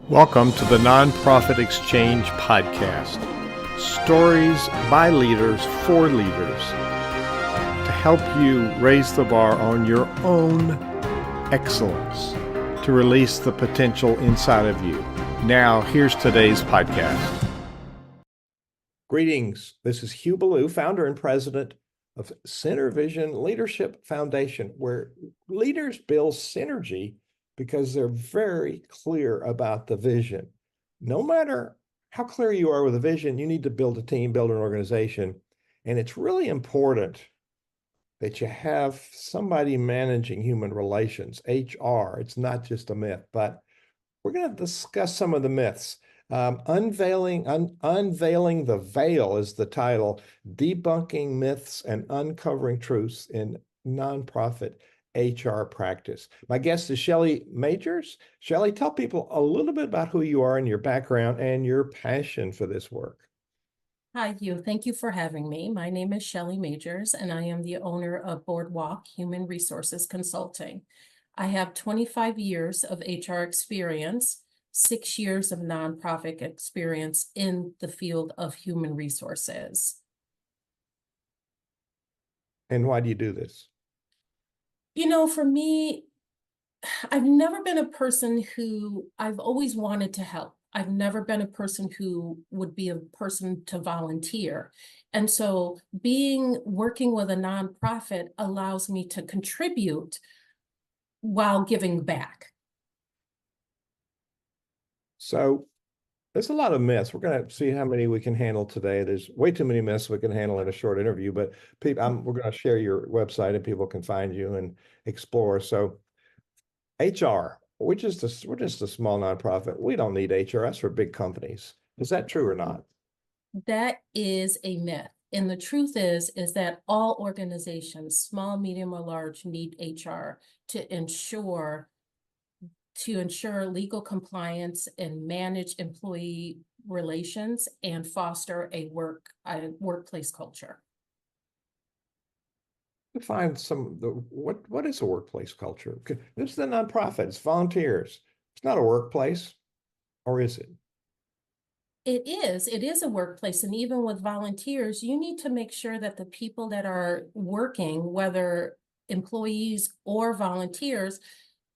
Welcome to the Nonprofit Exchange Podcast. Stories by leaders for leaders to help you raise the bar on your own excellence, to release the potential inside of you. Now, here's today's podcast. Greetings. This is Hugh Ballou, founder and president of Center Vision Leadership Foundation, where leaders build synergy because they're very clear about the vision. No matter how clear you are with a vision, you need to build a team, build an organization. And it's really important that you have somebody managing human relations, HR. It's not just a myth, but we're going to discuss some of the myths. Unveiling the Veil is the title, Debunking Myths and Uncovering Truths in Nonprofit HR Practice. My guest is Shelley Majors. Shelley, tell people a little bit about who you are and your background and your passion for this work. Hi, Hugh. Thank you for having me. My name is Shelley Majors, and I am the owner of Boardwalk Human Resources Consulting. I have 25 years of HR experience, 6 years of nonprofit experience in the field of human resources. And why do you do this? You know, for me, I've never been a person who I've always wanted to help. I've never been a person who would be a person to volunteer. And so working with a nonprofit allows me to contribute while giving back. So there's a lot of myths. We're going to see how many we can handle today. There's way too many myths we can handle in a short interview, but we're going to share your website and people can find you and explore. So HR, we're just a small nonprofit. We don't need HR. That's for big companies. Is that true or not? That is a myth. And the truth is that all organizations, small, medium, or large, need HR to ensure legal compliance and manage employee relations and foster a workplace culture. Define what is a workplace culture? This is a nonprofit. It's volunteers. It's not a workplace, or is it? It is a workplace. And even with volunteers, you need to make sure that the people that are working, whether employees or volunteers,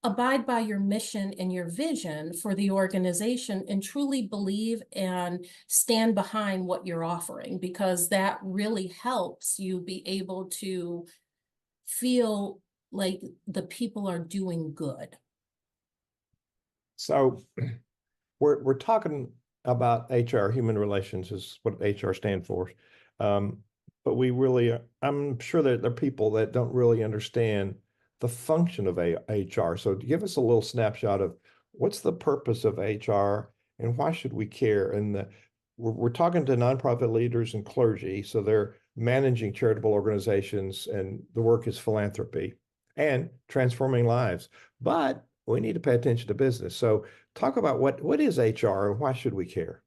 abide by your mission and your vision for the organization and truly believe and stand behind what you're offering, because that really helps you be able to feel like the people are doing good. So we're talking about HR, human relations is what HR stands for. But I'm sure that there are people that don't really understand the function of HR. So give us a little snapshot of what's the purpose of HR and why should we care? And we're talking to nonprofit leaders and clergy, so they're managing charitable organizations, and the work is philanthropy and transforming lives. But we need to pay attention to business. So talk about what is HR and why should we care?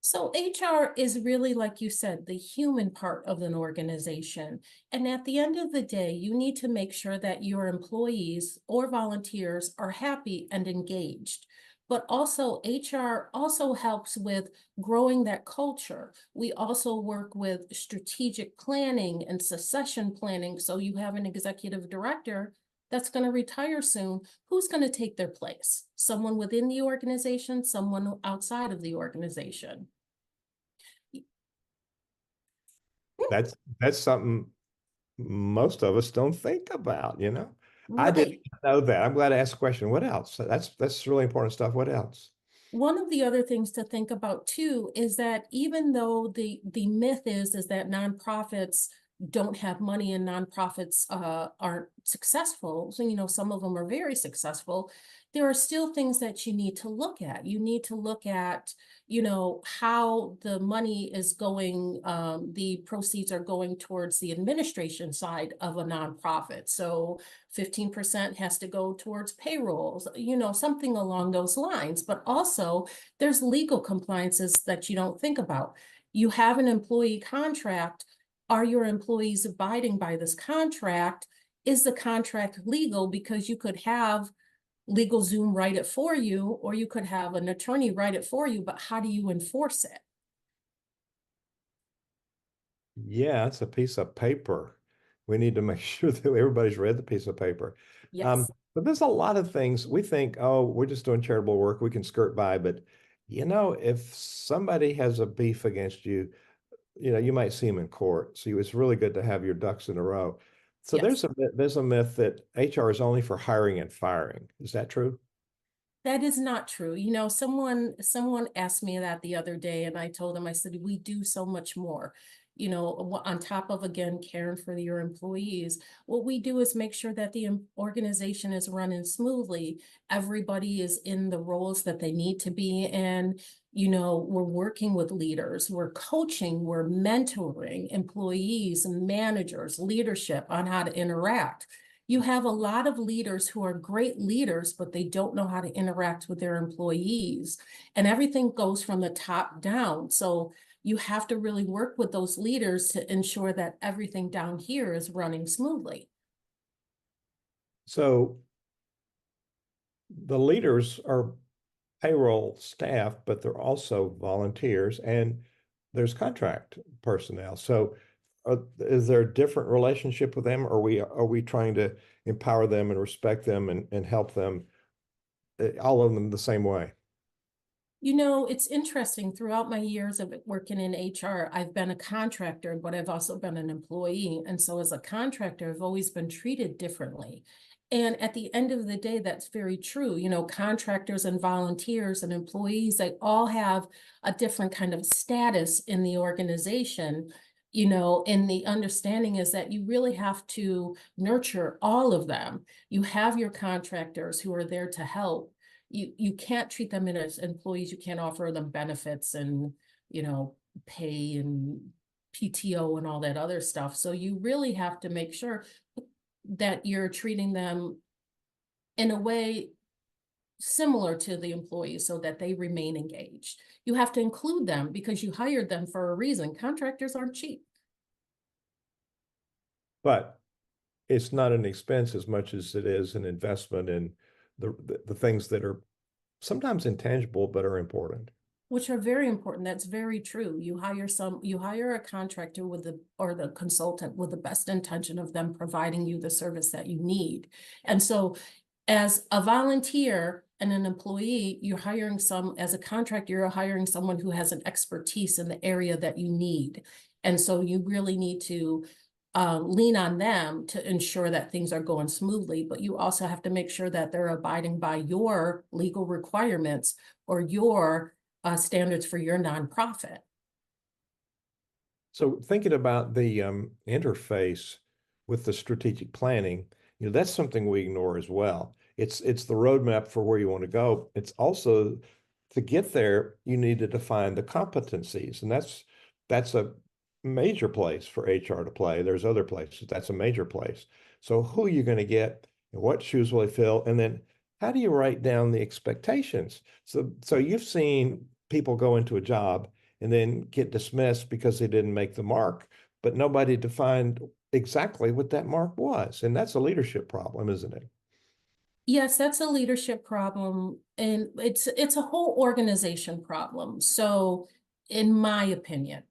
So HR is really, like you said, the human part of an organization. And at the end of the day, you need to make sure that your employees or volunteers are happy and engaged. But also HR also helps with growing that culture. We also work with strategic planning and succession planning. So you have an executive director that's going to retire soon. Who's going to take their place? Someone within the organization, someone outside of the organization. That's something most of us don't think about, you know? Right. I didn't know that. I'm glad to ask a question. What else? That's really important stuff. What else? One of the other things to think about too is that even though the myth is that nonprofits don't have money and nonprofits aren't successful, so some of them are very successful, there are still things that you need to look at. You need to look at how the money is going, the proceeds are going towards the administration side of a nonprofit. So 15% has to go towards payrolls, something along those lines. But also there's legal compliances that you don't think about. You have an employee contract. Are your employees abiding by this contract? Is the contract legal? Because you could have LegalZoom write it for you, or you could have an attorney write it for you, but how do you enforce it? Yeah, it's a piece of paper. We need to make sure that everybody's read the piece of paper. Yes. But there's a lot of things we think, oh, we're just doing charitable work, we can skirt by. But if somebody has a beef against you, you might see them in court. So it's really good to have your ducks in a row. So Yes. there's a myth that HR is only for hiring and firing. Is that true? That is not true. Someone asked me that the other day, and I told them, I said, we do so much more. On top of, again, caring for your employees, what we do is make sure that the organization is running smoothly. Everybody is in the roles that they need to be in. We're working with leaders, we're coaching, we're mentoring employees and managers, leadership on how to interact. You have a lot of leaders who are great leaders, but they don't know how to interact with their employees. And everything goes from the top down. So you have to really work with those leaders to ensure that everything down here is running smoothly. So the leaders are payroll staff, but they're also volunteers and there's contract personnel. So is there a different relationship with them? Or are we trying to empower them and respect them and help them, all of them the same way? It's interesting. Throughout my years of working in HR, I've been a contractor, but I've also been an employee. And so as a contractor, I've always been treated differently. And at the end of the day, that's very true. Contractors and volunteers and employees, they all have a different kind of status in the organization. And the understanding is that you really have to nurture all of them. You have your contractors who are there to help. You can't treat them as employees. You can't offer them benefits and, pay and PTO and all that other stuff. So you really have to make sure that you're treating them in a way similar to the employees so that they remain engaged. You have to include them because you hired them for a reason. Contractors aren't cheap. But it's not an expense as much as it is an investment in the things that are sometimes intangible but are important. Which are very important. That's very true. You hire a contractor or the consultant with the best intention of them providing you the service that you need. And so as a volunteer and an employee, as a contractor, you're hiring someone who has an expertise in the area that you need. And so you really need to lean on them to ensure that things are going smoothly, but you also have to make sure that they're abiding by your legal requirements or your standards for your nonprofit. So thinking about the interface with the strategic planning, that's something we ignore as well. It's the roadmap for where you want to go. It's also, to get there, you need to define the competencies, and that's a major place for HR to play. There's other places. That's a major place. So who are you going to get, and what shoes will they fill, and then how do you write down the expectations? So you've seen people go into a job and then get dismissed because they didn't make the mark, but nobody defined exactly what that mark was. And that's a leadership problem, isn't it? Yes, that's a leadership problem, and it's a whole organization problem. So, in my opinion,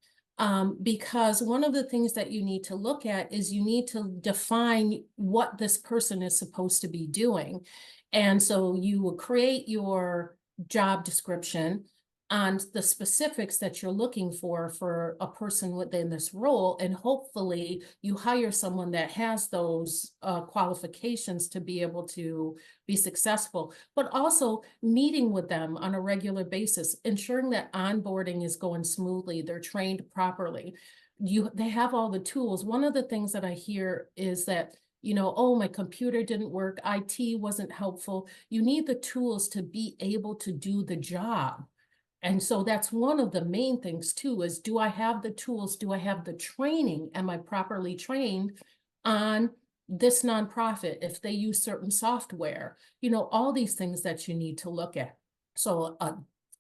because one of the things that you need to look at is you need to define what this person is supposed to be doing. And so you will create your job description on the specifics that you're looking for a person within this role. And hopefully you hire someone that has those qualifications to be able to be successful, but also meeting with them on a regular basis, ensuring that onboarding is going smoothly, they're trained properly. They have all the tools. One of the things that I hear is that, oh, my computer didn't work, IT wasn't helpful. You need the tools to be able to do the job. And so that's one of the main things too, is do I have the tools? Do I have the training? Am I properly trained on this nonprofit if they use certain software? All these things that you need to look at. So a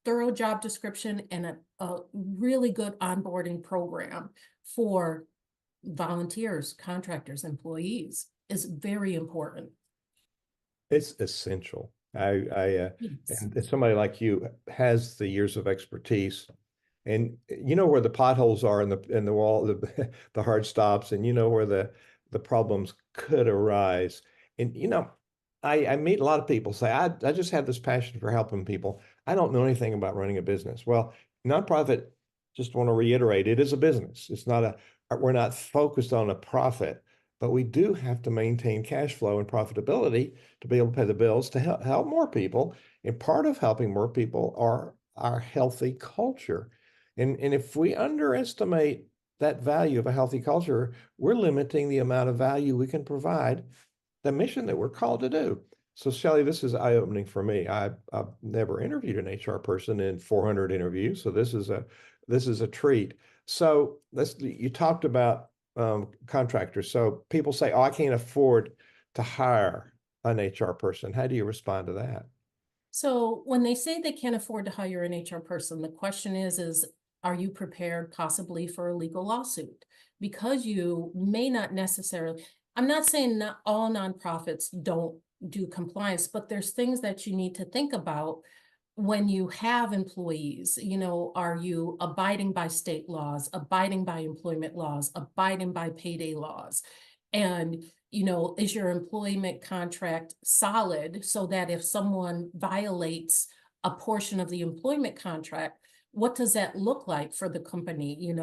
thorough job description and a really good onboarding program for volunteers, contractors, employees is very important. It's essential. Yes. And somebody like you has the years of expertise, and you know where the potholes are in the wall, the hard stops, and you know where the problems could arise. And I meet a lot of people say, I just have this passion for helping people. I don't know anything about running a business. Well, nonprofit, just want to reiterate, it is a business. It's not we're not focused on a profit, but we do have to maintain cash flow and profitability to be able to pay the bills to help more people. And part of helping more people are our healthy culture. And if we underestimate that value of a healthy culture, we're limiting the amount of value we can provide the mission that we're called to do. So, Shelley, this is eye-opening for me. I've never interviewed an HR person in 400 interviews, so this is a treat. So, you talked about contractors. So people say, "Oh, I can't afford to hire an HR person." How do you respond to that? So when they say they can't afford to hire an HR person, the question is, are you prepared possibly for a legal lawsuit? Because you may not necessarily, I'm not saying not all nonprofits don't do compliance, but there's things that you need to think about when you have employees. Are you abiding by state laws, abiding by employment laws, abiding by payday laws? And is your employment contract solid so that if someone violates a portion of the employment contract, what does that look like for the company? You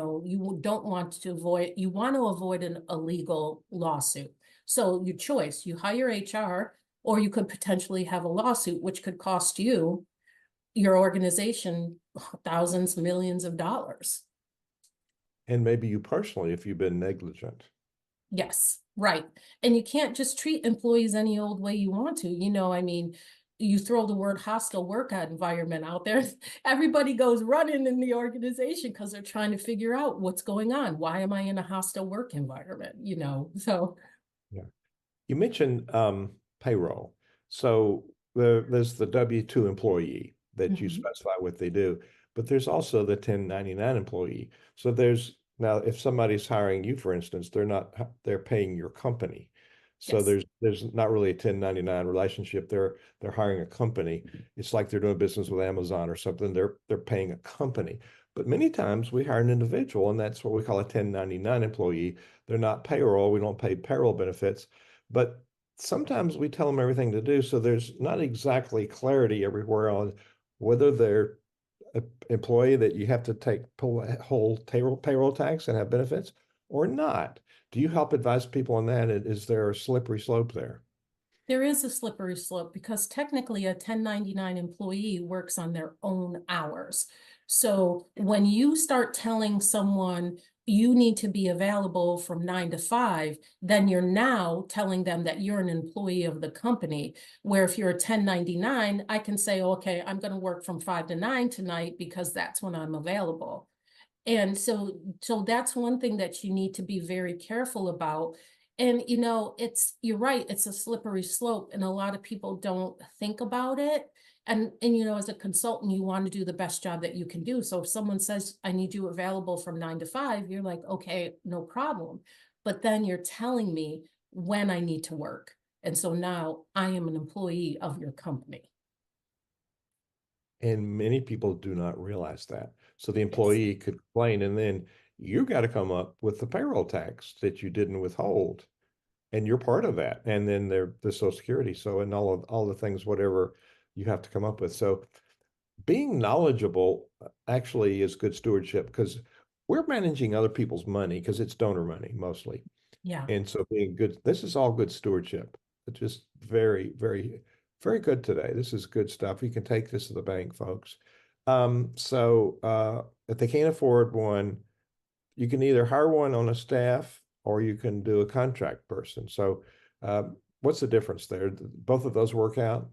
don't want to avoid, you want to avoid an illegal lawsuit. So your choice, you hire HR, or you could potentially have a lawsuit, which could cost you, your organization, thousands, millions of dollars. And maybe you personally, if you've been negligent. Yes, right. And you can't just treat employees any old way you want to. You throw the word hostile work environment out there, everybody goes running in the organization because they're trying to figure out what's going on. Why am I in a hostile work environment? So. Yeah. You mentioned payroll. So there's the W-2 employee that you specify what they do, but there's also the 1099 employee. So now if somebody's hiring you, for instance, they're paying your company. So Yes. there's not really a 1099 relationship. They're hiring a company. It's like they're doing business with Amazon or something. They're paying a company. But many times we hire an individual, and that's what we call a 1099 employee. They're not payroll. We don't pay payroll benefits. But sometimes we tell them everything to do, so there's not exactly clarity everywhere on whether they're an employee that you have to pull a whole payroll tax and have benefits or not. Do you help advise people on that? Is there a slippery slope there? There is a slippery slope because technically a 1099 employee works on their own hours. So when you start telling someone you need to be available from 9 to 5, then you're now telling them that you're an employee of the company. Where if you're a 1099, I can say, okay, I'm going to work from 5 to 9 tonight because that's when I'm available. And so that's one thing that you need to be very careful about. And you're right, it's a slippery slope, and a lot of people don't think about it. And as a consultant, you want to do the best job that you can do. So if someone says, I need you available from 9 to 5, you're like, okay, no problem. But then you're telling me when I need to work. And so now I am an employee of your company. And many people do not realize that. So the Yes. employee could complain, and then you got to come up with the payroll tax that you didn't withhold, and you're part of that. And then the Social Security, so and all the things, whatever you have to come up with. So being knowledgeable actually is good stewardship because we're managing other people's money because it's donor money mostly. Yeah. And so being good, this is all good stewardship. It's just very, very, very good today. This is good stuff. You can take this to the bank, folks. If they can't afford one, you can either hire one on a staff or you can do a contract person. So what's the difference there? Both of those work out?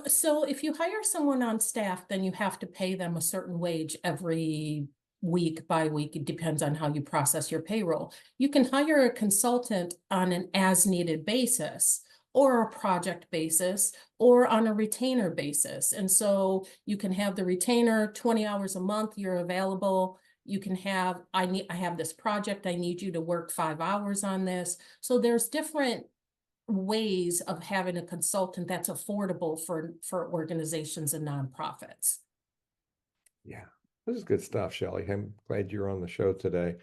So if you hire someone on staff, then you have to pay them a certain wage every week, bi-week. It depends on how you process your payroll. You can hire a consultant on an as-needed basis or a project basis or on a retainer basis. And so you can have the retainer 20 hours a month, you're available. You can have, I have this project, I need you to work 5 hours on this. So there's different ways of having a consultant that's affordable for organizations and nonprofits. Yeah, this is good stuff, Shelley. I'm glad you're on the show today.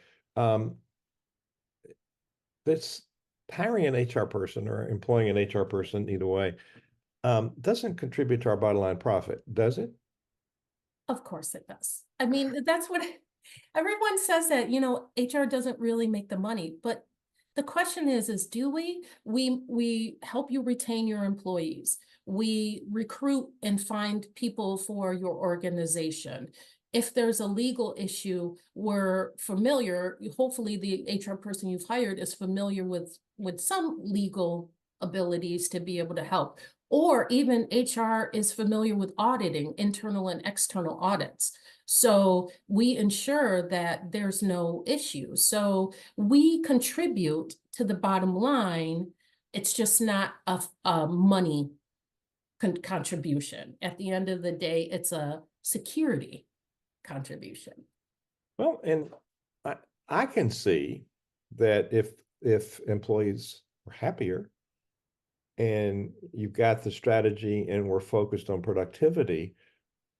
This hiring an HR person or employing an HR person, either way, doesn't contribute to our bottom line profit, does it? Of course it does. I mean, that's what everyone says, that, HR doesn't really make the money, but the question is do we? We help you retain your employees. We recruit and find people for your organization. If there's a legal issue, we're familiar, hopefully the HR person you've hired is familiar with some legal abilities to be able to help. Or even HR is familiar with auditing, internal and external audits. So we ensure that there's no issue. So we contribute to the bottom line. It's just not a money contribution. At the end of the day, it's a security contribution. Well, and I can see that if employees are happier and you've got the strategy and we're focused on productivity,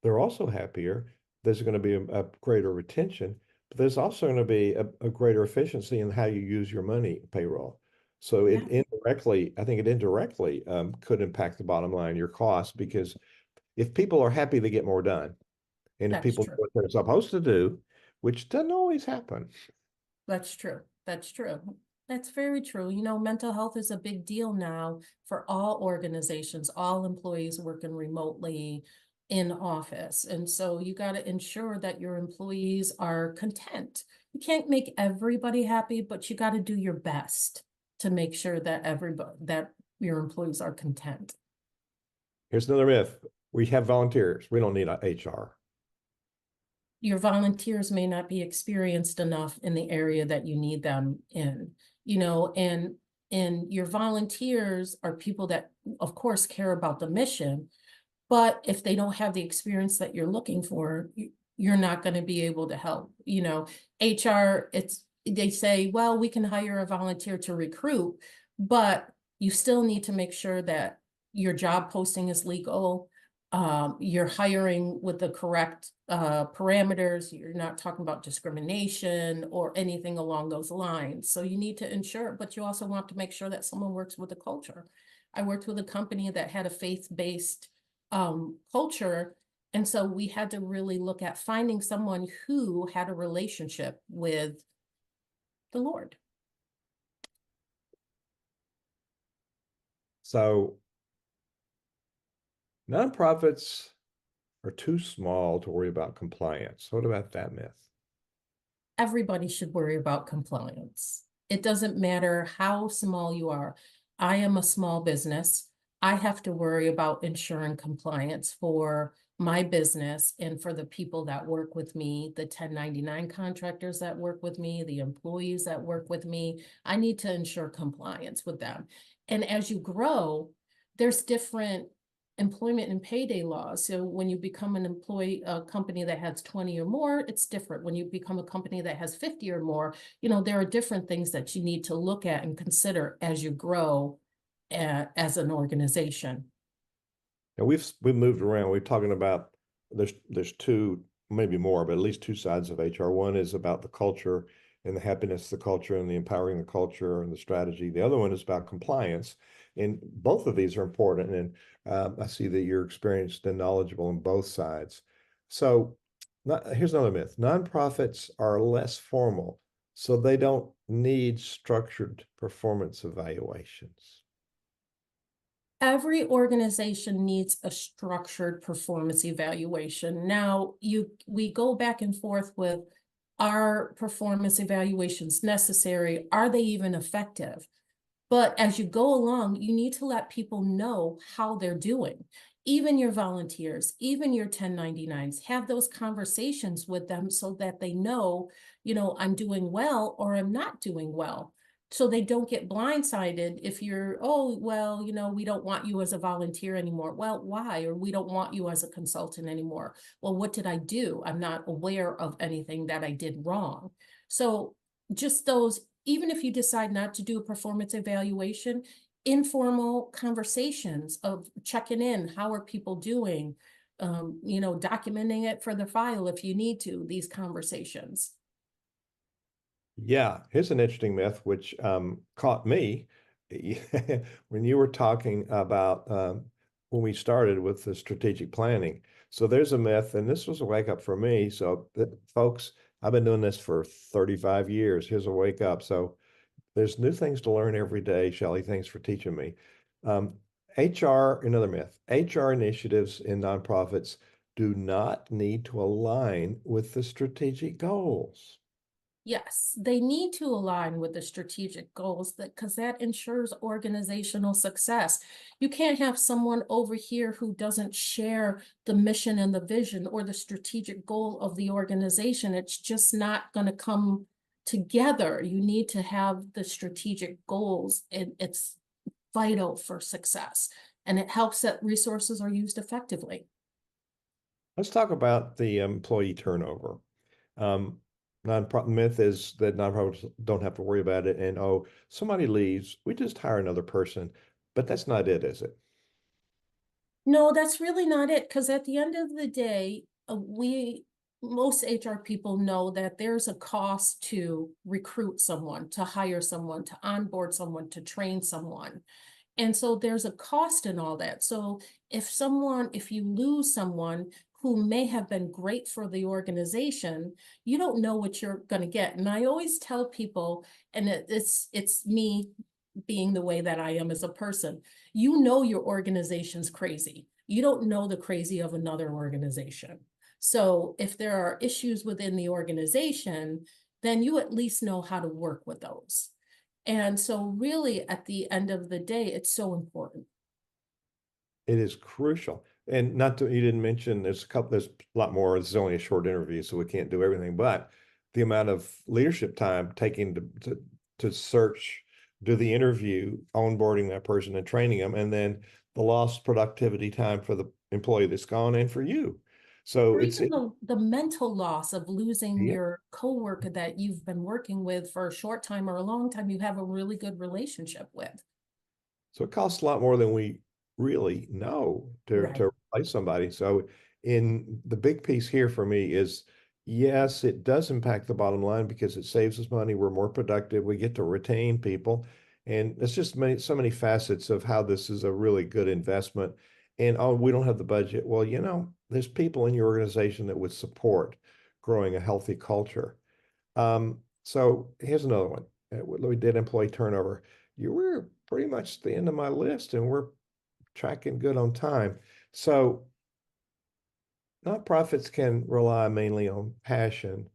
they're also happier. There's going to be a greater retention, but there's also going to be a greater efficiency in how you use your money payroll. So it indirectly, I think it indirectly could impact the bottom line, your costs, because if people are happy, they get more done. And if That's people do true. what they're supposed to do, which doesn't always happen. That's true. That's true. That's very true. Mental health is a big deal now for all organizations, all employees working remotely in office. And so you got to ensure that your employees are content. You can't make everybody happy, but you got to do your best to make sure that that your employees are content. Here's another myth. We have volunteers. We don't need HR. Your volunteers may not be experienced enough in the area that you need them in, and your volunteers are people that, of course, care about the mission, but if they don't have the experience that you're looking for, you're not going to be able to help. HR, they say, well, we can hire a volunteer to recruit, but you still need to make sure that your job posting is legal. You're hiring with the correct parameters. You're not talking about discrimination or anything along those lines. So you need to ensure, but you also want to make sure that someone works with the culture. I worked with a company that had a faith-based culture. And so we had to really look at finding someone who had a relationship with the Lord. So nonprofits are too small to worry about compliance. What about that myth? Everybody should worry about compliance. It doesn't matter how small you are. I am a small business. I have to worry about ensuring compliance for my business and for the people that work with me, the 1099 contractors that work with me, the employees that work with me. I need to ensure compliance with them. And as you grow, there's different employment and payday laws. So when you become an employee, a company that has 20 or more, it's different. When you become a company that has 50 or more, there are different things that you need to look at and consider as you grow as an organization. And we've moved around. We're talking about there's two, maybe more, but at least two sides of HR. One is about the culture and the happiness of the culture and the empowering the culture and the strategy. The other one is about compliance. And both of these are important. And I see that you're experienced and knowledgeable on both sides. So here's another myth. Nonprofits are less formal, so they don't need structured performance evaluations. Every organization needs a structured performance evaluation. Now, we go back and forth with, are performance evaluations necessary? Are they even effective? But as you go along, you need to let people know how they're doing. Even your volunteers, even your 1099s, have those conversations with them so that they know, I'm doing well or I'm not doing well. So they don't get blindsided if you're, oh, well, we don't want you as a volunteer anymore. Well, why? Or we don't want you as a consultant anymore. Well, what did I do? I'm not aware of anything that I did wrong. So just those, even if you decide not to do a performance evaluation, informal conversations of checking in. How are people doing? Documenting it for the file if you need to, these conversations. Yeah, here's an interesting myth which caught me when you were talking about when we started with the strategic planning. So there's a myth, and this was a wake up for me. So folks, I've been doing this for 35 years. Here's a wake up. So there's new things to learn every day, Shelley. Thanks for teaching me. HR, another myth, HR initiatives in nonprofits do not need to align with the strategic goals. Yes, they need to align with the strategic goals because that ensures organizational success. You can't have someone over here who doesn't share the mission and the vision or the strategic goal of the organization. It's just not going to come together. You need to have the strategic goals, and it's vital for success. And it helps that resources are used effectively. Let's talk about the employee turnover. Um, myth is that nonprofits don't have to worry about it. And oh, somebody leaves, we just hire another person. But that's not it, is it? No, that's really not it. Because at the end of the day, most HR people know that there's a cost to recruit someone, to hire someone, to onboard someone, to train someone. And so there's a cost in all that. So if you lose someone who may have been great for the organization, you don't know what you're going to get. And I always tell people, and it's me being the way that I am as a person, you know your organization's crazy. You don't know the crazy of another organization. So if there are issues within the organization, then you at least know how to work with those. And so really at the end of the day, it's so important. It is crucial. And not to, you didn't mention there's a lot more. This is only a short interview, so we can't do everything, but the amount of leadership time taking to search, do the interview, onboarding that person and training them, and then the lost productivity time for the employee that's gone and for you. So Or even the mental loss of losing yeah. your coworker that you've been working with for a short time or a long time, you have a really good relationship with. So it costs a lot more than we really know Right. to replace somebody. So in the big piece here for me is, yes, it does impact the bottom line because it saves us money. We're more productive. We get to retain people. And it's just so many facets of how this is a really good investment. And oh, we don't have the budget. Well, there's people in your organization that would support growing a healthy culture. So here's another one. We did employee turnover. You were pretty much at the end of my list, and we're tracking good on time. So nonprofits can rely mainly on passion.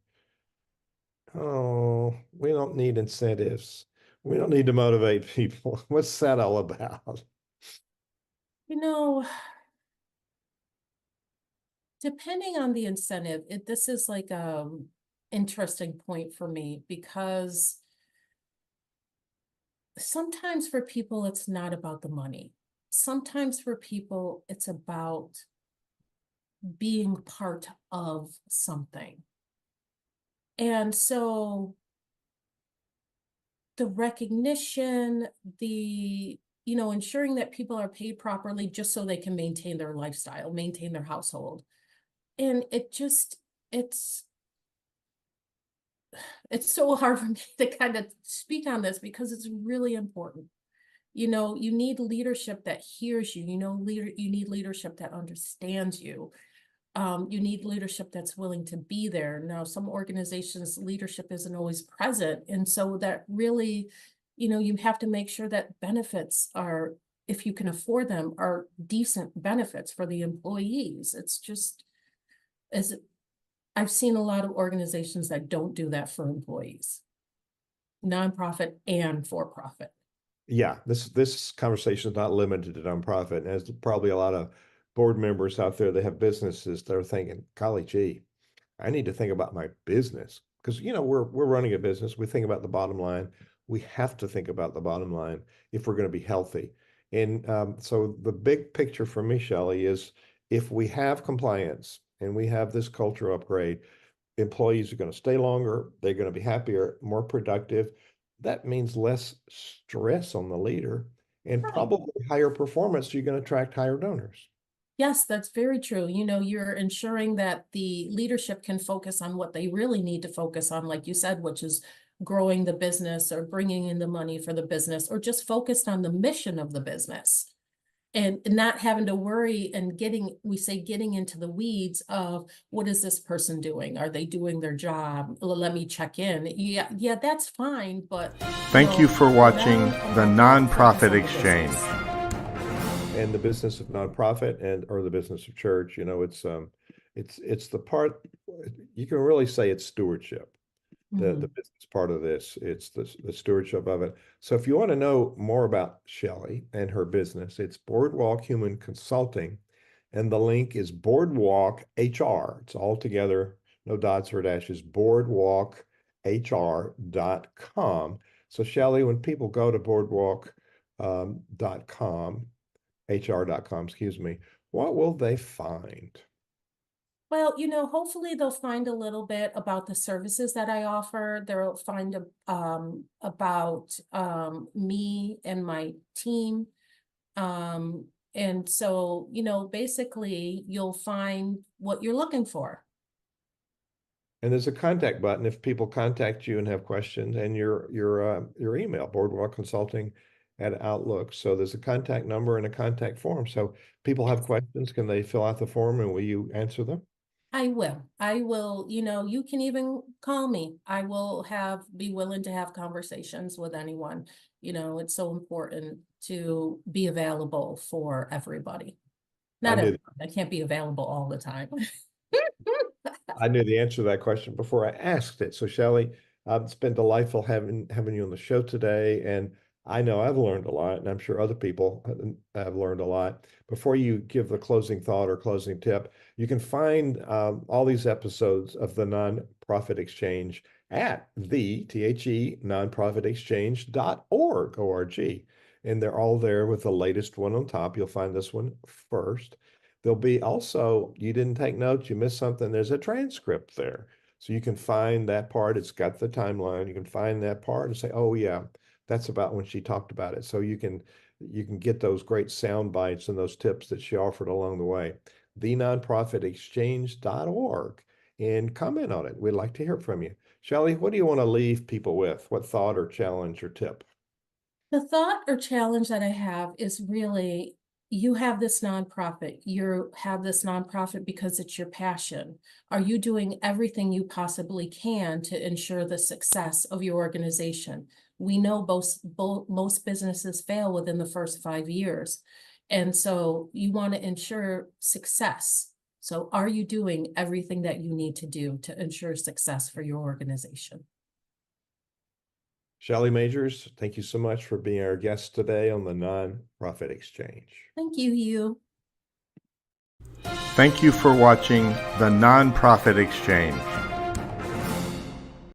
Oh, we don't need incentives. We don't need to motivate people. What's that all about? You know, depending on the incentive, this is like interesting point for me because sometimes for people, it's not about the money. Sometimes for people, it's about being part of something. And so the recognition, ensuring that people are paid properly just so they can maintain their lifestyle, maintain their household. And it's so hard for me to kind of speak on this because it's really important. You need leadership that hears you. You need leadership that understands you. You need leadership that's willing to be there. Now, some organizations' leadership isn't always present. And so that really, you have to make sure that benefits are, if you can afford them, are decent benefits for the employees. It's just, as I've seen a lot of organizations that don't do that for employees, nonprofit and for-profit. Yeah, this conversation is not limited to nonprofit. And there's probably a lot of board members out there that have businesses that are thinking, golly gee, I need to think about my business because we're running a business. We think about the bottom line. We have to think about the bottom line if we're going to be healthy. And so the big picture for me, Shelley, is if we have compliance and we have this culture upgrade, employees are going to stay longer. They're going to be happier, more productive. That means less stress on the leader. and Right. probably higher performance, you're going to attract higher donors. Yes, that's very true. You know, you're ensuring that the leadership can focus on what they really need to focus on, like you said, which is growing the business or bringing in the money for the business, or just focused on the mission of the business. And not having to worry and getting into the weeds of what is this person doing? Are they doing their job? Let me check in. Yeah, that's fine, but Thank you for watching the Nonprofit focus on the Exchange. business. And the business of nonprofit or the business of church, it's the part, you can really say it's stewardship. The business part of this, it's the stewardship of it. So if you want to know more about Shelley and her business, it's Boardwalk Human Consulting, and the link is Boardwalk HR. It's all together, no dots or dashes, boardwalkhr.com. So Shelley, when people go to boardwalk.com, hr.com, excuse me, what will they find? Well, you know, hopefully they'll find a little bit about the services that I offer. They'll find about me and my team. And so, you know, basically you'll find what you're looking for. And there's a contact button if people contact you and have questions, and your email, Boardwalk Consulting at Outlook. So there's a contact number and a contact form. So people have questions, can they fill out the form and will you answer them? I will, you know, you can even call me. I will be willing to have conversations with anyone. You know, it's so important to be available for everybody. Not everyone. I can't be available all the time. I knew the answer to that question before I asked it. So Shelley, it's been delightful having you on the show today. And I know I've learned a lot, and I'm sure other people have learned a lot. Before you give the closing thought or closing tip, you can find all these episodes of the Nonprofit Exchange at nonprofitexchange.org, O-R-G. And they're all there with the latest one on top. You'll find this one first. There'll be also, you didn't take notes, you missed something, there's a transcript there. So you can find that part. It's got the timeline. You can find that part and say, oh yeah, that's about when she talked about it. So you can get those great sound bites and those tips that she offered along the way. thenonprofitexchange.org, and comment on it. We'd like to hear from you. Shelley, what do you want to leave people with? What thought or challenge or tip? The thought or challenge that I have is really, you have this nonprofit. You have this nonprofit because it's your passion. Are you doing everything you possibly can to ensure the success of your organization? We know most businesses fail within the first 5 years. And so you want to ensure success. So are you doing everything that you need to do to ensure success for your organization? Shelley Majors, thank you so much for being our guest today on the Nonprofit Exchange. Thank you, Hugh. Thank you for watching the Nonprofit Exchange.